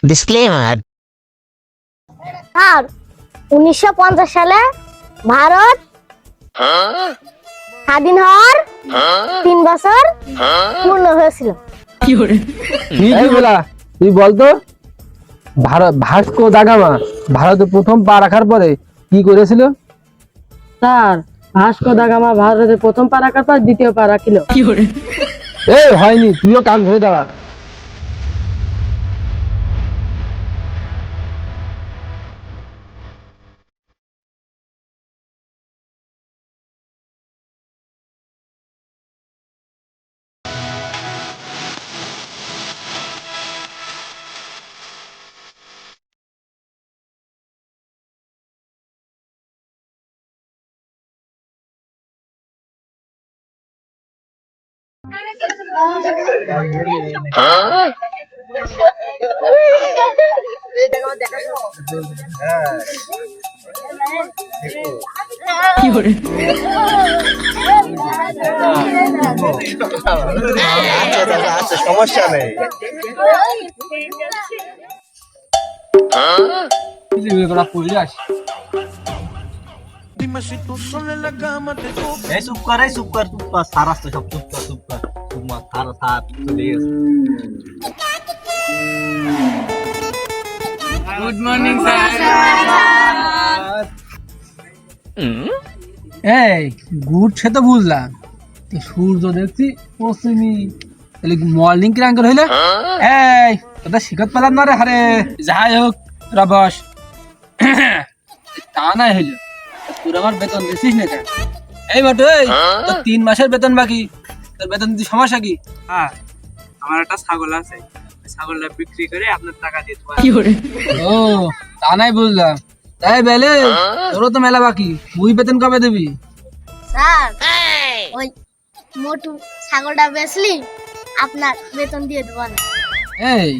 Disclaimer. আর 1950 সালে ভারত স্বাধীন হওয়ার 3 বছর পূর্ণ হয়েছিল। কি বলা তুই বলতো, ভাস্কো দা গামা ভারতে প্রথম পা রাখার পরে কি করেছিল? স্যার, ভাস্কো দা গামা ভারতে প্রথম পা রাখার পর দ্বিতীয় পা রাখিল। এই হয়নি, তুইও কান ধরে দাঁড়া। আচ্ছা, সমস্যা নেই। এই চুপ কর, সার আসতে সব চুপ কর সার চলে গেছে। Good morning sir. এই গুড সে তো বুঝলাম, তো সূর্য দেখছি পশ্চিমী, তাহলে মর্নিং কি আঙ্কেল হইলে? এই তোদের শিখত পেলাম না রে। হারে যাই হোক, তোরা বস। তা নাই হইলো, তোর আমার বেতন দিছিস না কেন? এই বটে, তোর 3 মাসের বেতন বাকি, তোর বেতন দিতে সমস্যা কি? হ্যাঁ, আমার একটা ছাগল আছে, ছাগলটা বিক্রি করে আপনার টাকা দিতে পারি। ও তা নাই বুঝলাম। তাই বেলে তোরও তো মেলা বাকি, তুই বেতন কবে দিবি? স্যার, ওই মোটু ছাগলটা বেচলি আপনার বেতন দিয়ে দেব না। এই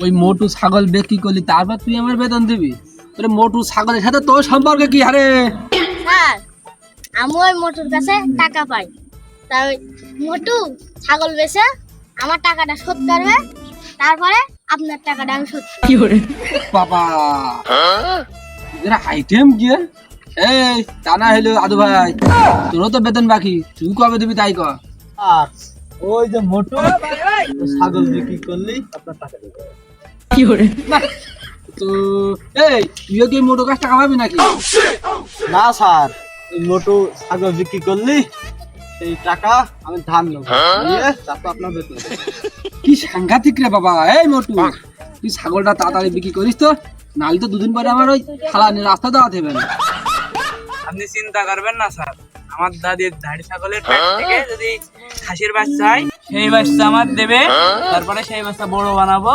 ওই মোটু ছাগল বিক্রি করলি, তারপর তুই আমার বেতন দিবি? তোর মোটু ছাগলের সাথে তোর সম্পর্ক কি? হারে স্যার, আমি ওই মোটুর কাছে টাকা পাই, তাই ওই মোটু ছাগল বেচে আমার টাকাটা শোধ করবে, তারপরে আপনার টাকাটা আমি শোধ করব। বাবা, এরা আইটেম কি? এই তা না হইলো আদু ভাই, তোরও তো বেতন বাকি, তুই কবে দিবি তাই কর। আর ওই যে মোটু ছাগল বিক্রি করলেই আপনার টাকা দেবে। তো এই তুইও কি মোটু কাছ টাকা পাবি নাকি? না স্যার, ওই মোটু ছাগল বিক্রি করলি সেই টাকা আমি ধার নেবো, নিয়ে তারপর আপনার বেতন দেবো। কি সাংঘাতিক রে বাবা। এই মোটু, তুই ছাগলটা তাড়াতাড়ি বিক্রি করিস তো, নাহলে তো দুদিন পরে আমার ওই ফালানি রাস্তা দাঁড়াতে হবে না। আপনি চিন্তা করবেন না স্যার, আমার দাদির ধাড়ি ছাগলের পেট থেকে যদি খাসির বাচ্চা হয়, সেই বাচ্চা আমার দেবে, তারপরে সেই বাচ্চা বড় বানাবো,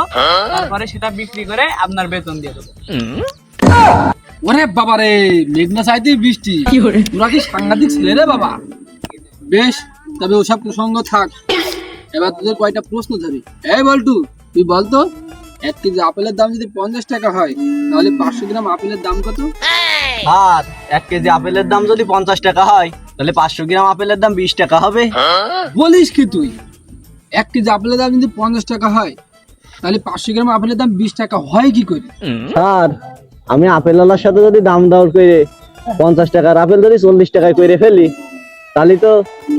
তারপরে সেটা বিক্রি করে আপনার বেতন দিয়ে দেবো। ওরে বাবা রে, মেঘনা চাইতে বৃষ্টি, তোরা কি সাংঘাতিক ছেলে রে বাবা। বেশ, তবে ওসব প্রসঙ্গ থাক, এবার তোদের কয়টা প্রশ্ন ধরি। এই বল্টু, তুই বলতো 1 কেজি আপেলের দাম যদি 50 টাকা হয়, তাহলে 500 গ্রাম আপেলের দাম কত? আর 1 কেজি আপেলের দাম যদি 50 টাকা হয়, তাহলে 500 গ্রাম আপেলের দাম 20 টাকা হবে। বলিস কি তুই? 1 কেজি আপেলের দাম যদি 50 টাকা হয়, তাহলে 500 গ্রাম আপেলের দাম 20 টাকা হয় কি করে? স্যার, আমি আপেলওয়ালার সাথে যদি দাম দর করে 50 টাকার আপেল যদি 40 টাকায় করে ফেলি, তাহলে তো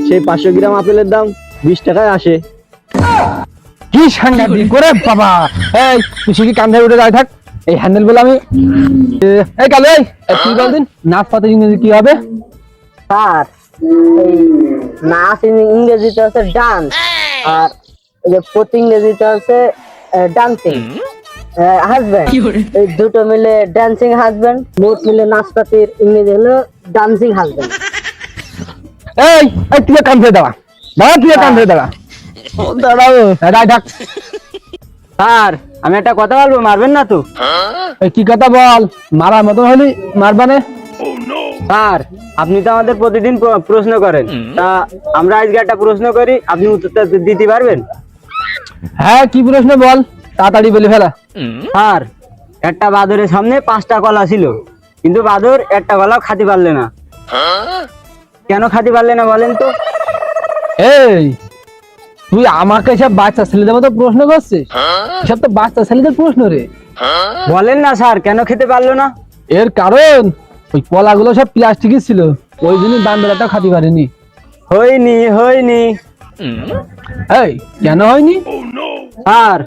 সেই 500 গ্রাম আপেলের দাম 20 টাকায় আসে। কি সাংঘাতিক করে বাবা। এই তুই কি কান্ধে উঠে যায় থাক, এই হ্যান্ডেল বলে আমি এই কালে তুই বলদিন নাচপাতের ইংরেজি কি হবে? স্যার, এই নাচ ইংরেজিতে হচ্ছে ডান্স, আর এই যে প্রতি ইংরেজিতে হচ্ছে ডান্সিং হাজব্যান্ড। এই দুটো মিলে ডান্সিং হাজব্যান্ড, মোট মিলে নাচপাতির ইংরেজি হলো ডান্সিং হাজব্যান্ড। এই এই তুই কান্ধে দাঁড়া, তুই কান্ধে দাঁড়া, দাঁড়াও দাঁড়ায় থাক। স্যার, আমি একটা কথা বলবো, মারবেন না তো? এই কি কথা বল, মারার মতন হলি মারবানে? স্যার, আপনি তো আমাদের প্রতিদিন প্রশ্ন করেন, তা আমরা আজকে একটা প্রশ্ন করি, আপনি উত্তরটা দিতে পারবেন? হ্যাঁ, কি প্রশ্ন বল, তাড়াতাড়ি বলে ফেলা। স্যার, একটা বাদরের সামনে 5টা কলা ছিল, কিন্তু বাদর একটা কলাও খাতে পারলে না। কেন খাতে পারলে না বলেন তো? এই তুই আমাকে সব বাচ্চা ছেলেদের মতো প্রশ্ন করছিস? সব তো বাচ্চা ছেলেদের প্রশ্ন রে। বলেন না স্যার, কেন খেতে পারলো না? এর কারণ ওই কলাগুলো সব প্লাস্টিকের ছিল, ওই জন্য বান্দরটা খাতে পারেনি। হয়নি। এই কেন হয়নি? স্যার,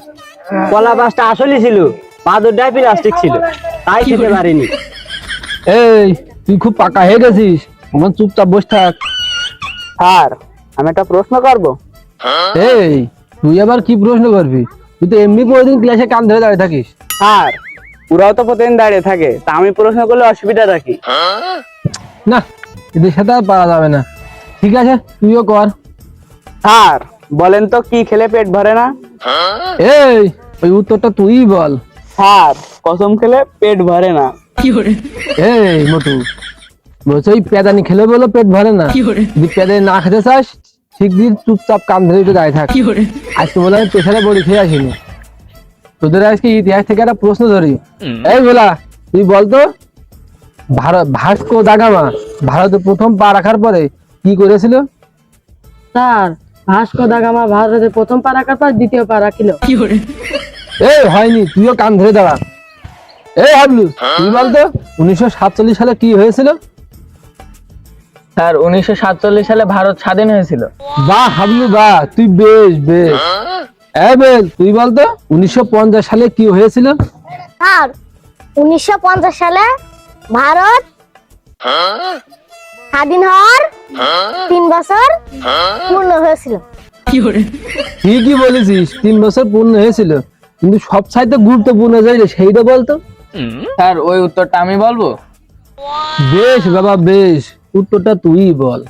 কলা গাছটা আসলে ছিল, পাথরটাই প্লাস্টিক ছিল, তাই খেতে পারিনি। এই তুই খুব পাকা হয়ে গেছিস, আমার চুপচাপ বসে থাক। স্যার, আমি একটা প্রশ্ন করব। এই তুই আবার কি প্রশ্ন করবি? তুই তো এমনি প্রতিদিন ক্লাসে কান ধরে দাঁড়িয়ে থাকিস। স্যার, ওরাও তো প্রতিদিন দাঁড়িয়ে থাকে, তা আমি প্রশ্ন করলে অসুবিধাটা কি? না, এদের সাথে আর পারা যাবে না। ঠিক আছে, তুইও কর। স্যার, বলেন তো কি খেলে পেট ভরে না? এই ওই উত্তরটা তুই বল। স্যার, কসম খেলে পেট ভরে না। এই মোটু বলছে ওই পেদানি খেলে বলো পেট ভরে না। যদি পেদানি না খেতে চাস ঠিক দিন চুপচাপ কান ধরে একটু দাঁড়িয়ে থাক। আজকে বলে আমি প্রেশারে বড়ি খেয়ে আসিনি। তোদের আজকে ইতিহাস থেকে একটা প্রশ্ন ধরি। এই বলা, তুই বলতো ভাস্কো দা গামা ভারতে প্রথম পা রাখার পরে কি করেছিল? স্যার, ভাস্কো দা গামা ভারতে প্রথম পা রাখার পর দ্বিতীয় পা রাখিল। এই হয়নি, তুইও কান ধরে দাঁড়া। এই হাবলু, তুই বলতো 1947 সালে কি হয়েছিল? স্যার 1947 সালে ভারত স্বাধীন হয়েছিল। বাহ হাবলু বাহ, তুই বেশ বেশ। এই বেল, তুই বলতো 1950 সালে কি হয়েছিল? আর 1950 সালে ভারত স্বাধীন হওয়ার 3 বছর পূর্ণ হয়েছিল। ঠিকই বলেছিস, 3 বছর পূর্ণ হয়েছিল, কিন্তু সব চাইতে গুরুত্বপূর্ণ যেটা সেইটা বলতো। স্যার ওই উত্তরটা আমি বলবো? বেশ বাবা বেশ, উত্তরটা তুই বল।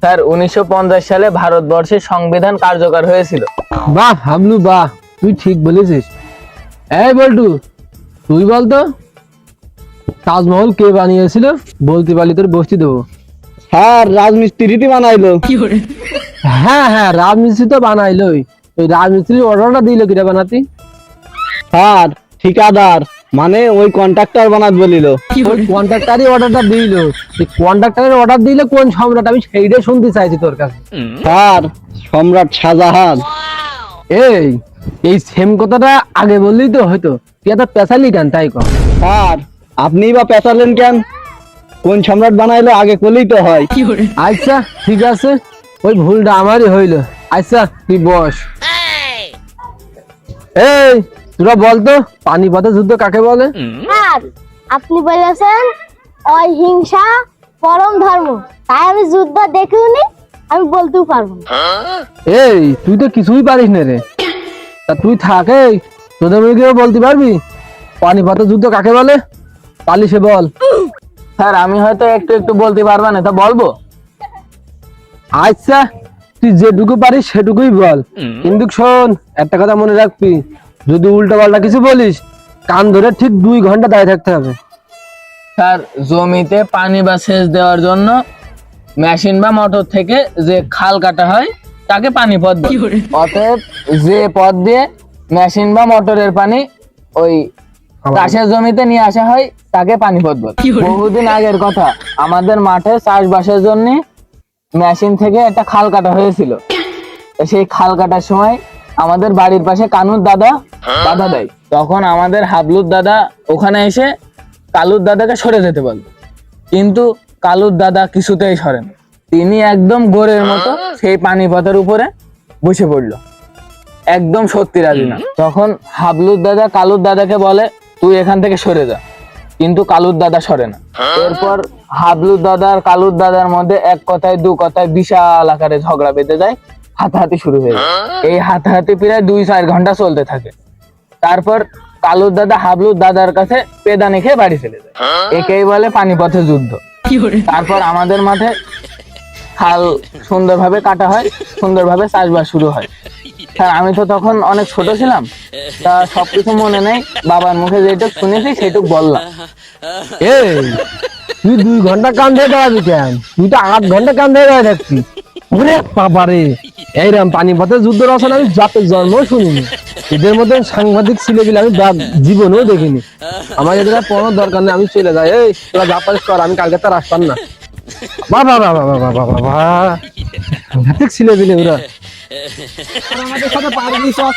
স্যার 1950 সালে ভারতবর্ষের সংবিধান কার্যকর হয়েছিল। বাহ হাবলু বাহ, তুই ঠিক বলেছিস। এই বল্টু, তুই বলতো তাজমহল কে বানিয়েছিল? বলতে পারলি তোর বসতি দেবো। স্যার, রাজমিস্ত্রিটি বানাইলো। হ্যাঁ হ্যাঁ, রাজমিস্ত্রি তো বানাইলোই। ওই রাজমিস্ত্রির অর্ডারটা দিল কিটা বানাতি? স্যার, ঠিকাদার মানে ওই কন্ট্রাক্টর বানাত বলিল। ওই কন্ট্রাক্টরই অর্ডারটা দিল। এই কন্ট্রাক্টরের অর্ডার দিলে কোন সম্রাট? আমি সেইটাই শুনতে চাইছি তোর কাছে। স্যার, সম্রাট শাহজাহান। এই সেম কথাটা আগে বললেই তো হয়তো, তুই এত পেশালি কেন তাই কর। স্যার, আপনি বা পেঁচালেন কেন? কোন সম্রাট বানাইলো আগে করলেই তো হয়। আচ্ছা ঠিক আছে, ওই ভুলটা আমারই হইলো। আচ্ছা তুই বস। এই তোরা বলতো পানিপথের যুদ্ধ কাকে বলে? আর আপনি বলেছেন অহিংসা পরম ধর্ম, তাই আমি যুদ্ধ দেখিওনি, আমি বলতেও পারবো না। এই তুই তো কিছুই পারিস না রে। তা তুই থাকে তোদের মেয়েকেও বলতে পারবি পানিপথের যুদ্ধ কাকে বলে? পালি সে বল। স্যার আমি হয়তো একটু একটু বলতে পারবা না, তা বলবো? আচ্ছা তুই যেটুকু পারিস সেটুকুই বল, কিন্তু শোন একটা কথা মনে রাখবি, যদি উল্টো পাল্টা কিছু বলিস কান ধরে ঠিক 2 ঘন্টা দাঁড়িয়ে থাকতে হবে। স্যার জমিতে পানি বা সেচ দেওয়ার জন্য মেশিন বা মোটর থেকে যে খাল কাটা হয় তাকে পানি পথ বলে। অতএব যে পথ দিয়ে মেশিন বা মোটরের পানি ওই চাষের জমিতে নিয়ে আসা হয় তাকে পানি পথ বলে। বহুদিন আগের কথা, আমাদের মাঠে চাষবাসের জন্য মেশিন থেকে একটা খাল কাটা হয়েছিল। তো সেই খাল কাটার সময় আমাদের বাড়ির পাশে কানুর দাদা বাধা দেয়, তখন আমাদের হাবলুর দাদা ওখানে এসে কালুর দাদাকে সরে যেতে বলে, কিন্তু কালুর দাদা কিছুতেই সরে না। তিনি একদম গোরের মতো সেই পানি পথের উপরে বসে পড়লো, একদম সত্যি রাজি না। তখন হাবলুর দাদা কালুর দাদাকে বলে তুই এখান থেকে সরে যা, কিন্তু কালুর দাদা সরে না। এরপর হাবলুর দাদা আর কালুর দাদার মধ্যে এক কথায় 2 কথায় বিশাল আকারে ঝগড়া বেঁধে যায়, হাতাহাতি শুরু হয়ে যায়। এই হাতাহাতি প্রায় 2-4 ঘন্টা চলতে থাকে। তারপর কালুর দাদা হাবলুর দাদার কাছে পেদানি খেয়ে বাড়ি চলে যায়। একেই বলে পানিপথের যুদ্ধ। তারপর আমাদের মাঠে খাল সুন্দরভাবে কাটা হয়, সুন্দরভাবে চাষবাস শুরু হয়। স্যার আমি তো তখন অনেক ছোট ছিলাম, তা সবকিছু মনে নেই, বাবার মুখে যেটুক শুনেছি সেটুক বললাম। এই তুই 2 ঘন্টা কান ধরে দাঁড়াবি কেন? তুই তো 8 ঘন্টা কান ধরে দাঁড়িয়ে থাকছিস। ওরে বাবারে, এইরকম পানিপথের যুদ্ধ রচনা আমি জাতের জন্মও শুনিনি। এদের মধ্যে সাংবাদিক ছেলেগুলো আমি জীবনেও দেখিনি। আমার এদের আর পড়ার দরকার নেই, আমি চলে যাই। এই তোরা যা পারিস কর, আমি কালকে তার আসতাম না। বাবা বাবা বাবা বাবা বাবা, সাংঘাতিক ছেলেগুলো ওরা। আর আমাদের সাথে পারবি সব